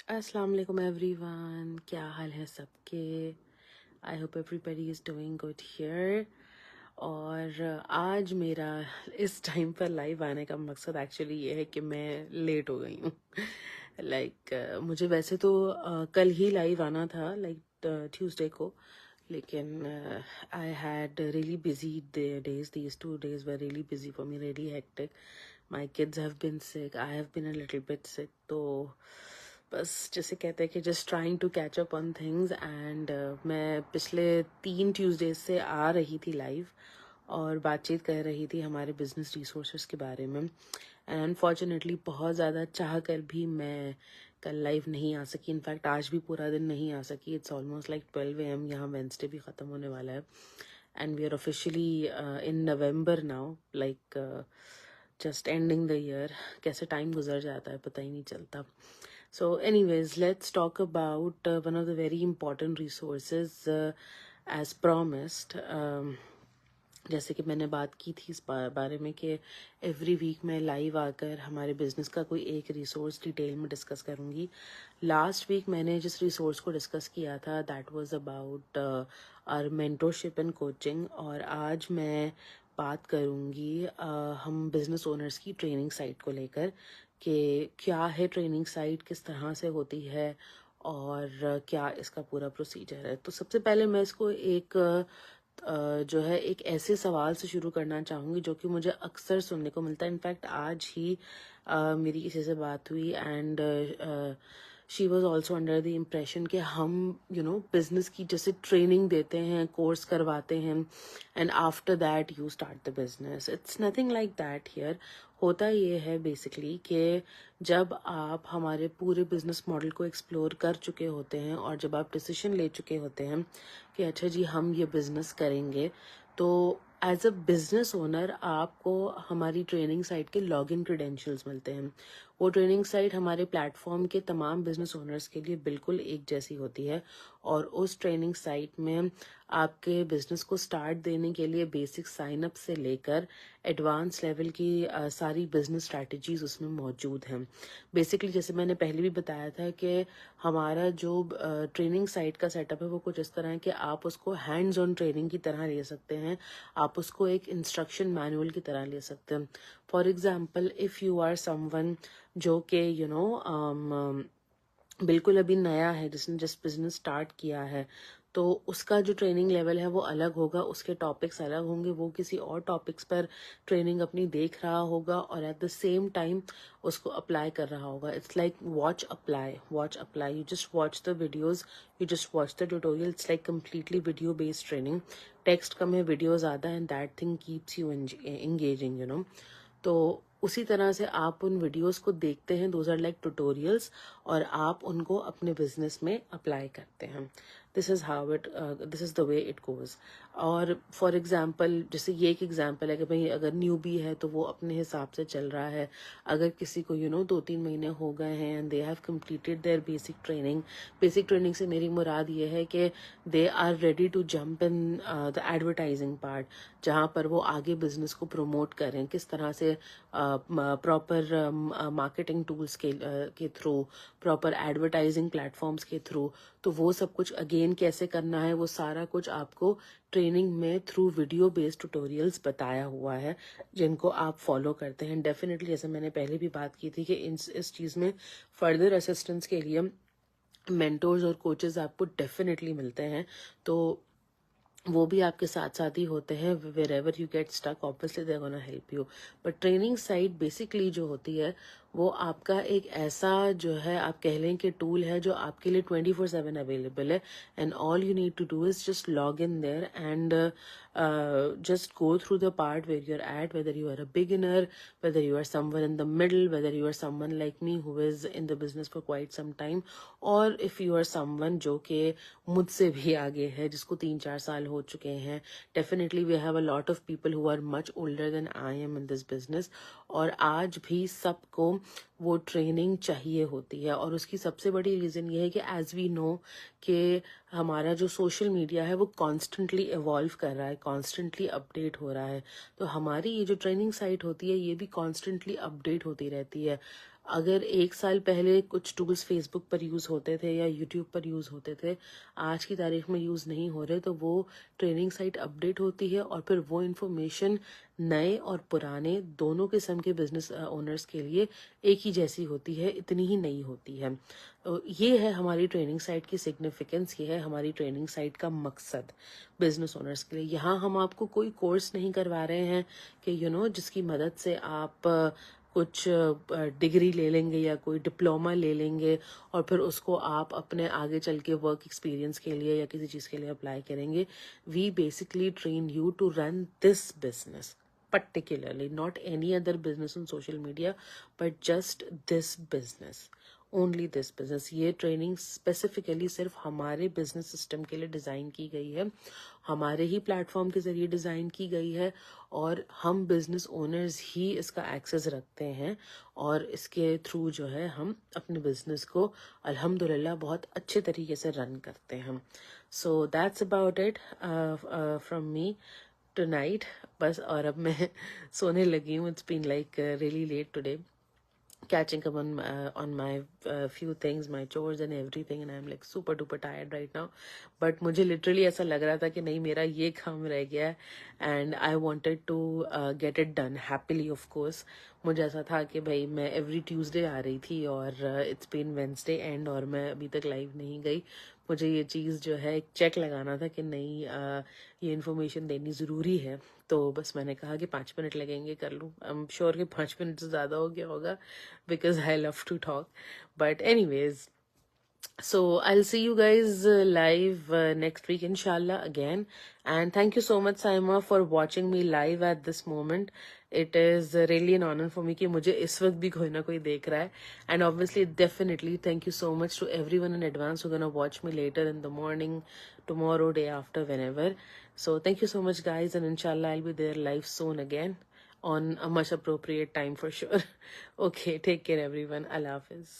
अस्सलाम वालेकुम एवरीवन, क्या हाल है सबके। I hope everybody is doing good here. और आज मेरा इस टाइम पर लाइव आने का मकसद एक्चुअली ये है कि मैं लेट हो गई हूँ। मुझे वैसे तो कल ही लाइव आना था, ट्यूसडे को, लेकिन I had really busy days. These 2 days were really busy for me, really hectic. My kids have been sick, I have been a little bit sick, तो बस जैसे कहते हैं कि just trying to catch up on things. And मैं पिछले 3 Tuesdays से आ रही थी लाइव और बातचीत कर रही थी हमारे बिजनेस रिसोर्सेज के बारे में। एंड अनफॉर्चुनेटली बहुत ज़्यादा चाह कर भी मैं कल लाइव नहीं आ सकी। इनफैक्ट आज भी पूरा दिन नहीं आ सकी। इट्स ऑलमोस्ट लाइक 12 AM, यहाँ वेंसडे भी ख़त्म होने वाला है and we are officially in November now, just ending the year. कैसे टाइम गुजर जाता है पता ही नहीं चलता. So anyways, let's talk about one of the very important resources, as promised. जैसे कि मैंने बात की थी इस बारे में कि एवरी वीक मैं लाइव आकर हमारे बिजनेस का कोई एक रिसोर्स डिटेल में डिस्कस करूँगी. लास्ट वीक मैंने जिस रिसोर्स को डिस्कस किया था that was about our mentorship and coaching, और आज मैं बात करूँगी हम बिजनेस ओनर्स की ट्रेनिंग साइट को लेकर कि क्या है ट्रेनिंग साइट, किस तरह से होती है और क्या इसका पूरा प्रोसीजर है. तो सबसे पहले मैं इसको जो है एक ऐसे सवाल से शुरू करना चाहूँगी जो कि मुझे अक्सर सुनने को मिलता है. इनफैक्ट आज ही मेरी किसी से बात हुई and she was also under the impression कि हम बिजनेस की जैसे ट्रेनिंग देते हैं, कोर्स करवाते हैं and after that you start the business. It's nothing like that here. होता ये है बेसिकली कि जब आप हमारे पूरे बिजनेस मॉडल को एक्सप्लोर कर चुके होते हैं और जब आप डिसीजन ले चुके होते हैं कि अच्छा जी हम ये बिजनेस करेंगे, तो एज अ बिजनेस ओनर आपको हमारी ट्रेनिंग साइट के लॉगिन क्रेडेंशियल्स मिलते हैं. वो ट्रेनिंग साइट हमारे प्लेटफॉर्म के तमाम बिजनेस ओनर्स के लिए बिल्कुल एक जैसी होती है और उस ट्रेनिंग साइट में आपके बिजनेस को स्टार्ट देने के लिए बेसिक साइन अप से लेकर एडवांस लेवल की सारी बिजनेस स्ट्रैटेजीज उसमें मौजूद हैं. बेसिकली जैसे मैंने पहले भी बताया था कि हमारा जो ट्रेनिंग साइट का सेटअप है वो कुछ इस तरह है कि आप उसको हैंड्स ऑन ट्रेनिंग की तरह ले सकते हैं, आप उसको एक इंस्ट्रक्शन मैनुअल की तरह ले सकते हैं. For example, if you are someone जो कि बिल्कुल अभी नया है, जिसने जस्ट बिजनेस स्टार्ट किया है, तो उसका जो ट्रेनिंग लेवल है वो अलग होगा, उसके टॉपिक्स अलग होंगे, वो किसी और टॉपिक्स पर ट्रेनिंग अपनी देख रहा होगा और एट द सेम टाइम उसको अप्लाई कर रहा होगा. It's like watch apply. You just watch the videos, you just watch the tutorial. It's like completely video based training. Text कम है, वीडियो ज़्यादा, and that thing keeps you engaging. तो उसी तरह से आप उन वीडियोस को देखते हैं, दोज आर लाइक ट्यूटोरियल्स, और आप उनको अपने बिजनेस में अप्लाई करते हैं. This is the way it goes. और फॉर एग्जांपल, जैसे ये एक एग्जांपल है कि भाई अगर न्यूबी है तो वो अपने हिसाब से चल रहा है. अगर किसी को 2-3 महीने हो गए हैं and they have completed their basic training से मेरी मुराद ये है कि they are ready to jump in the advertising part, जहाँ पर वो आगे बिजनेस को प्रमोट करें, किस तरह से प्रॉपर मार्केटिंग टूल्स के थ्रू, प्रॉपर एडवर्टाइजिंग प्लेटफॉर्म्स के थ्रू. तो वो सब कुछ अगेन कैसे करना है वो सारा कुछ आपको ट्रेनिंग में थ्रू वीडियो बेस्ड ट्यूटोरियल्स बताया हुआ है, जिनको आप फॉलो करते हैं. डेफिनेटली जैसे मैंने पहले भी बात की थी कि इस चीज़ में फर्दर असिस्टेंस के लिए मेंटोर्स और कोचेस आपको डेफिनेटली मिलते हैं. तो वो भी आपके साथ साथ ही होते हैं. Wherever you get stuck obviously they gonna help you. But training site basically जो होती है वो आपका एक ऐसा जो है, आप कह लें कि टूल है जो आपके लिए 24/7 अवेलेबल है. And all you need to do is just log in there and just go through the part where you're at, whether you are a beginner, whether you are someone in the middle, whether you are someone like me who is in the business for quite some time, or if you are someone जो कि मुझसे भी आगे है, जिसको 3-4 साल हो चुके हैं. Definitely we have a lot of people who are much older than I am in this business, और आज भी सबको वो ट्रेनिंग चाहिए होती है. और उसकी सबसे बड़ी रीज़न ये है कि एज वी नो कि हमारा जो सोशल मीडिया है वो कॉन्स्टेंटली इवॉल्व कर रहा है, कॉन्स्टेंटली अपडेट हो रहा है. तो हमारी ये जो ट्रेनिंग साइट होती है ये भी कॉन्स्टेंटली अपडेट होती रहती है. अगर 1 साल पहले कुछ टूल्स फेसबुक पर यूज़ होते थे या यूट्यूब पर यूज़ होते थे, आज की तारीख में यूज़ नहीं हो रहे, तो वो ट्रेनिंग साइट अपडेट होती है और फिर वो इन्फॉर्मेशन नए और पुराने दोनों किस्म के बिजनेस ओनर्स के लिए एक ही जैसी होती है, इतनी ही नई होती है। तो ये है हमारी ट्रेनिंग साइट की सिग्निफिकेंस, ये है हमारी ट्रेनिंग साइट का मकसद बिजनेस ओनर्स के लिए। यहाँ हम आपको कोई कोर्स नहीं करवा रहे हैं कि जिसकी मदद से आप कुछ डिग्री ले लेंगे या कोई डिप्लोमा ले लेंगे और फिर उसको आप अपने आगे चल के वर्क एक्सपीरियंस के लिए या किसी चीज़ के लिए अप्लाई करेंगे। We basically train you to run this business particularly, not any other business on social media, but just this business, only this business। ये ट्रेनिंग स्पेसिफिकली सिर्फ हमारे बिजनेस सिस्टम के लिए डिज़ाइन की गई है, हमारे ही प्लेटफॉर्म के ज़रिए डिज़ाइन की गई है और हम बिजनेस ओनर्स ही इसका एक्सेस रखते हैं और इसके थ्रू जो है हम अपने बिजनेस को अल्हम्दुलिल्लाह बहुत अच्छे तरीके से रन करते हैं। So that's about it from me tonight. बस और अब मैं सोने लगी हूँ। It's been like really late today, catching up on my few things, my chores and everything, and I'm like super duper tired right now, but मुझे literally ऐसा लग रहा था कि नहीं मेरा ये काम रह गया है and I wanted to get it done happily of course। मुझे ऐसा था कि भाई मैं every Tuesday आ रही थी और it's been Wednesday end और मैं अभी तक लाइव नहीं गई। मुझे ये चीज़ जो है एक चेक लगाना था कि नहीं ये इन्फॉर्मेशन देनी ज़रूरी है, तो बस मैंने कहा कि 5 मिनट लगेंगे, कर लूँ। आई एम श्योर कि 5 मिनट से ज़्यादा हो गया होगा because I love to talk, but anyways, so I'll see you guys live next week inshallah again, and thank you so much Saima for watching me live at this moment। it is really an honor for me कि मुझे इस वक्त भी कोई ना कोई देख रहा है, and obviously definitely thank you so much to everyone in advance who gonna watch me later in the morning, tomorrow, day after, whenever। so thank you so much guys, and inshallah I'll be there live soon again on a much appropriate time for sure। okay, take care everyone, Allah Hafiz।